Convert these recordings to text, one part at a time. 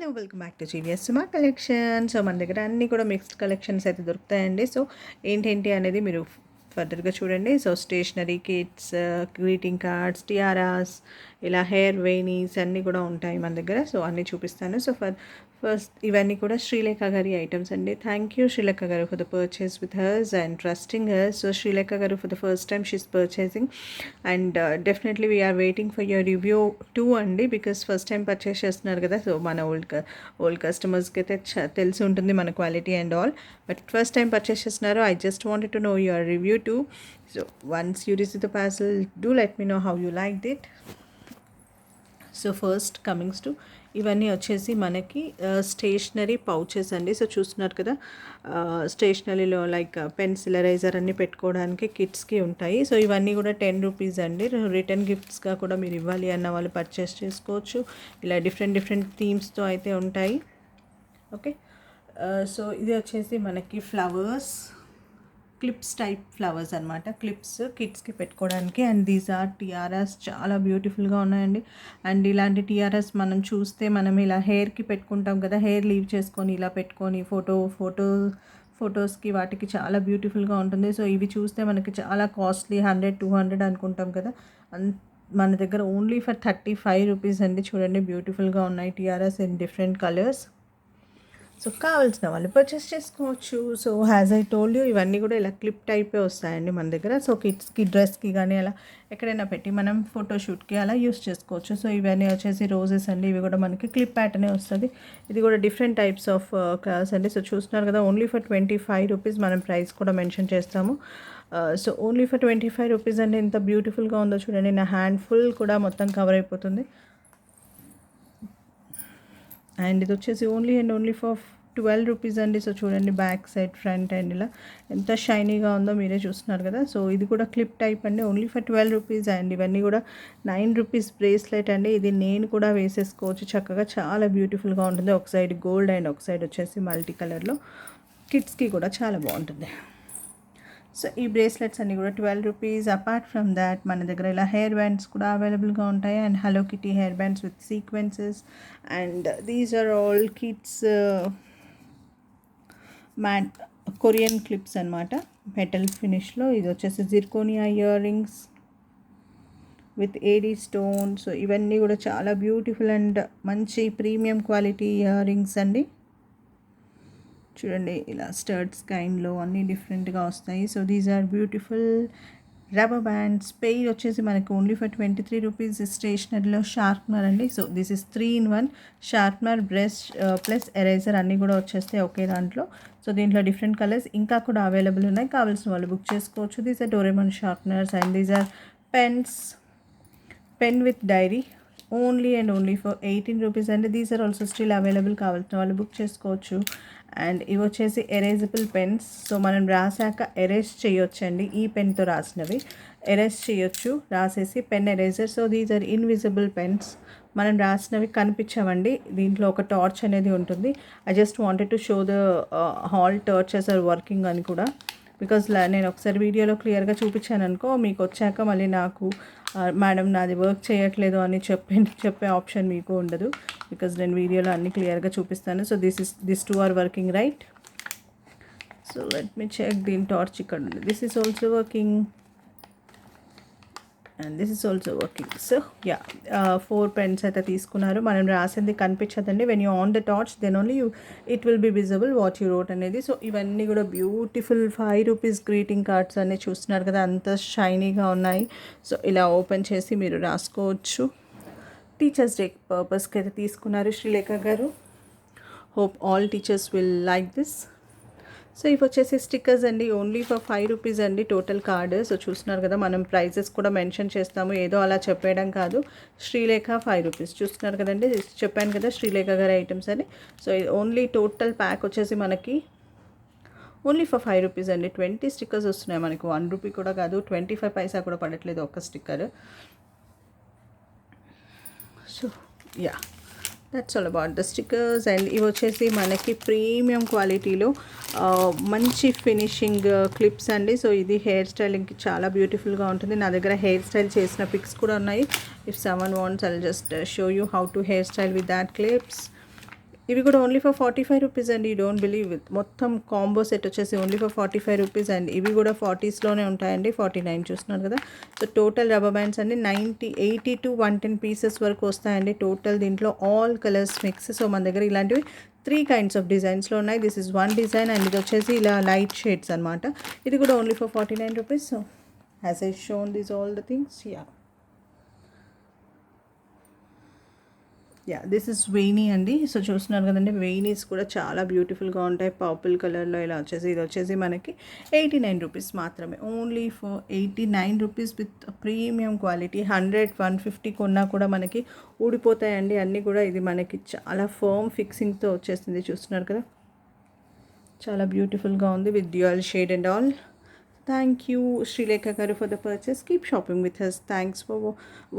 Hello welcome back to GVS Suma collection. So మన దగ్గర అన్నీ కూడా మిక్స్డ్ కలెక్షన్స్ అయితే దొరుకుతాయండి. సో ఏంటేంటి అనేది మీరు ఫర్దర్గా చూడండి. So stationery kits, greeting cards, tiaras, ఇలా హెయిర్ వెయినీస్ అన్నీ కూడా ఉంటాయి మన దగ్గర. సో అన్నీ చూపిస్తాను. సో ఫస్ట్ ఇవన్నీ కూడా శ్రీలేఖ గారి ఐటమ్స్ అండి. Thank you Srilekha garu for the purchase with hers and trusting hers. So Srilekha garu for the first time she's purchasing and definitely we're waiting for your review too అండి, బికాస్ ఫస్ట్ టైం పర్చేస్ చేస్తున్నారు కదా. So మన old కస్టమర్స్కి అయితే తెలిసి ఉంటుంది మన quality and all, but first time purchase చేస్తున్నారు. I just wanted to know your review too. So once you receive the parcel, do let me know how you like it. So first comings to ఇవన్నీ వచ్చేసి మనకి stationery pouches అండి. So చూస్తున్నారు కదా, స్టేషనరీలో like pencil, eraser అన్నీ పెట్టుకోవడానికి కిడ్స్కి ఉంటాయి. సో ఇవన్నీ కూడా 10 రూపీస్ అండి. రిటర్న్ గిఫ్ట్స్గా కూడా మీరు ఇవ్వాలి అన్న వాళ్ళు పర్చేస్ చేసుకోవచ్చు. ఇలా డిఫరెంట్ థీమ్స్తో అయితే ఉంటాయి. ఓకే, సో ఇది వచ్చేసి మనకి ఫ్లవర్స్, క్లిప్స్ టైప్ ఫ్లవర్స్ అనమాట. క్లిప్స్ కిడ్స్కి పెట్టుకోవడానికి. అండ్ దీస్ ఆర్ టియారాస్, చాలా బ్యూటిఫుల్గా ఉన్నాయండి. అండ్ ఇలాంటి టియారాస్ మనం చూస్తే మనం ఇలా హెయిర్కి పెట్టుకుంటాం కదా, హెయిర్ లీవ్ చేసుకొని ఇలా పెట్టుకొని ఫొటోస్కి వాటికి చాలా బ్యూటిఫుల్గా ఉంటుంది. సో ఇవి చూస్తే మనకి చాలా కాస్ట్లీ, 100-200 అనుకుంటాం కదా, మన దగ్గర ఓన్లీ ఫర్ 35 రూపీస్ అండి. చూడండి బ్యూటిఫుల్గా ఉన్నాయి టియారాస్ ఇన్ డిఫరెంట్ కలర్స్. సో కావాల్సిన వాళ్ళు పర్చేస్ చేసుకోవచ్చు. So has I told you, ఇవన్నీ కూడా ఇలా క్లిప్ టైపే వస్తాయండి మన దగ్గర. సో కిడ్స్కి, డ్రెస్కి కానీ అలా ఎక్కడైనా పెట్టి మనం ఫోటోషూట్కి అలా యూస్ చేసుకోవచ్చు. సో ఇవన్నీ వచ్చేసి రోజెస్ అండి. ఇవి కూడా మనకి క్లిప్ ప్యాటర్నే వస్తుంది. ఇది కూడా డిఫరెంట్ టైప్స్ ఆఫ్ కలర్స్ అండి. సో చూస్తున్నారు కదా, ఓన్లీ ఫర్ 25 రూపీస్. మనం ప్రైస్ కూడా మెన్షన్ చేస్తాము. సో ఓన్లీ ఫర్ 25 రూపీస్ అండి. ఎంత బ్యూటిఫుల్గా ఉందో చూడండి. నా హ్యాండ్ ఫుల్ కూడా మొత్తం కవర్ అయిపోతుంది. అండ్ ఇది వచ్చేసి ఓన్లీ ఫర్ 12 రూపీస్ అండి. సో చూడండి, బ్యాక్ సైడ్, ఫ్రంట్ అండ్ ఇలా ఎంత షైనీగా ఉందో మీరే చూస్తున్నారు కదా. సో ఇది కూడా క్లిప్ టైప్ అండి, ఓన్లీ ఫర్ 12 రూపీస్. అండ్ ఇవన్నీ కూడా 9 రూపీస్ బ్రేస్లెట్ అండి. ఇది నేను కూడా వేసేసుకోవచ్చు చక్కగా, చాలా బ్యూటిఫుల్గా ఉంటుంది. ఒక సైడ్ గోల్డ్ అండ్ ఒక సైడ్ వచ్చేసి మల్టీ కలర్లో. కిడ్స్కి కూడా చాలా బాగుంటుంది. సో ఈ బ్రేస్లెట్స్ అన్నీ కూడా 12 రూపీస్. అపార్ట్ ఫ్రమ్ దాట్ మన దగ్గర ఇలా హెయిర్ బ్యాండ్స్ కూడా అవైలబుల్గా ఉంటాయి. And hello kitty hair bands with sequences. And these are all kids Korean clips అనమాట, మెటల్ ఫినిష్లో. ఇది వచ్చేసి zirconia earrings with AD stone. So ఇవన్నీ కూడా చాలా బ్యూటిఫుల్ అండ్ మంచి ప్రీమియం క్వాలిటీ ఇయర్ రింగ్స్ అండి. చూడండి, ఇలా స్టర్ట్స్ కైండ్లో అన్నీ డిఫరెంట్గా వస్తాయి. So these are beautiful rubber bands. Pair వచ్చేసి మనకి ఓన్లీ ఫర్ 23 రూపీస్. స్టేషనరీలో షార్ప్నర్ అండి. So this is 3-in-1 sharpener, brush plus eraser అన్నీ కూడా వచ్చేస్తాయి ఒకే దాంట్లో. సో దీంట్లో డిఫరెంట్ కలర్స్ ఇంకా కూడా అవైలబుల్ ఉన్నాయి. కావాల్సిన వాళ్ళు బుక్ చేసుకోవచ్చు. These are Doraemon sharpeners and these are pen with diary, only for 18 rupees అండి. These are also still available. కావాల్సిన వాళ్ళు బుక్ చేసుకోవచ్చు. అండ్ ఇవి వచ్చేసి ఎరేజబుల్ పెన్స్. సో మనం రాసాక ఎరేజ్ చేయొచ్చండి. ఈ పెన్తో రాసినవి ఎరేజ్ చేయొచ్చు, రాసేసి pen eraser. So these are invisible pens. మనం రాసినవి కనిపించవండి. దీంట్లో ఒక టార్చ్ అనేది ఉంటుంది. I just wanted to show the hall torches are working అని కూడా, బికాజ్ నేను ఒకసారి వీడియోలో క్లియర్గా చూపించాను అనుకో, మీకు వచ్చాక మళ్ళీ నాకు మేడం నాది వర్క్ చేయట్లేదు అని చెప్పే ఆప్షన్ మీకు ఉండదు, బికాజ్ నేను వీడియోలో అన్ని క్లియర్గా చూపిస్తాను. So this two are working, right? So let me check. దీని టార్చ్ ఇక్కడ ఉంది. This is also working and this is also working. So yeah, 4 pens అయితే తీసుకున్నారు. మనం రాసింది కనిపించదండి. When you on the torch then only it will be visible what you wrote అనేది. So ఇవన్నీ కూడా బ్యూటిఫుల్ 5 రూపీస్ గ్రీటింగ్ కార్డ్స్ అన్నీ చూస్తున్నారు కదా, అంత షైనీగా ఉన్నాయి. సో ఇలా ఓపెన్ చేసి మీరు రాసుకోవచ్చు. టీచర్స్ డే పర్పస్కి అయితే తీసుకున్నారు శ్రీలేఖ గారు. Hope all teachers will like this. So ఇవి వచ్చేసి స్టిక్కర్స్ అండి, ఓన్లీ ఫర్ 5 రూపీస్ అండి టోటల్ కార్డు. సో చూస్తున్నారు కదా, మనం ప్రైజెస్ కూడా మెన్షన్ చేస్తాము, ఏదో అలా చెప్పేయడం కాదు. శ్రీలేఖ 5 రూపీస్. చూస్తున్నారు కదండి, చెప్పాను కదా శ్రీలేఖ గారి ఐటమ్స్ అని. సో ఓన్లీ టోటల్ ప్యాక్ వచ్చేసి మనకి ఓన్లీ ఫర్ 5 రూపీస్ అండి. 20 స్టిక్కర్స్ వస్తున్నాయి మనకు. 1 రూపీ కూడా కాదు, 25 పైసా కూడా పడట్లేదు ఒక్క sticker. So yeah, that's all about the stickers. And ఇవి వచ్చేసి మనకి ప్రీమియం క్వాలిటీలో మంచి ఫినిషింగ్ క్లిప్స్ అండి. సో ఇది హెయిర్ స్టైలింగ్కి చాలా బ్యూటిఫుల్గా ఉంటుంది. నా దగ్గర హెయిర్ స్టైల్ చేసిన పిక్స్ కూడా ఉన్నాయి. If someone wants, I'll just show you how to hair style with that clips. ఇవి కూడా ఓన్లీ ఫర్ 45 రూపీస్ అండి. You don't believe it. మొత్తం కాంబో సెట్ వచ్చేసి ఓన్లీ ఫర్ 45 రూపీస్ అండ్ ఇవి కూడా 40స్లోనే ఉంటాయండి. 49 చూస్తున్నారు కదా. సో టోటల్ రబ్బర్ బ్యాండ్స్ అన్ని 80 to 110 పీసెస్ వరకు వస్తాయండి టోటల్. దీంట్లో ఆల్ కలర్స్ మిక్స్. సో మన దగ్గర ఇలాంటివి 3 కైండ్స్ ఆఫ్ డిజైన్స్లో ఉన్నాయి. This is one design and ఇది వచ్చేసి ఇలా లైట్ షేడ్స్ అనమాట. ఇది కూడా only for 49 rupees. So has I shown this all the things. This is vine అండి. సో చూస్తున్నారు కదండి, వెయినీస్ కూడా చాలా బ్యూటిఫుల్గా ఉంటాయి. పర్పుల్ కలర్లో ఇలా వచ్చేసి ఇది వచ్చేసి మనకి 89 రూపీస్ మాత్రమే. Only for 89 rupees with premium quality. 100, 150 కొన్నా కూడా మనకి ఊడిపోతాయండి అన్నీ కూడా. ఇది మనకి చాలా ఫర్మ్ ఫిక్సింగ్తో వచ్చేసింది. చూస్తున్నారు కదా, చాలా బ్యూటిఫుల్గా ఉంది with dual shade and all. Thank you, Srilekha Garu, for the purchase. Keep shopping with us. Thanks for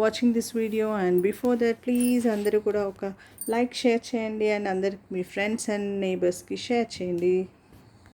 watching this video. And before that, please అందరూ కూడా ఒక లైక్ షేర్ చేయండి అండ్ అందరికి మీ ఫ్రెండ్స్ అండ్ నైబర్స్కి షేర్ చేయండి.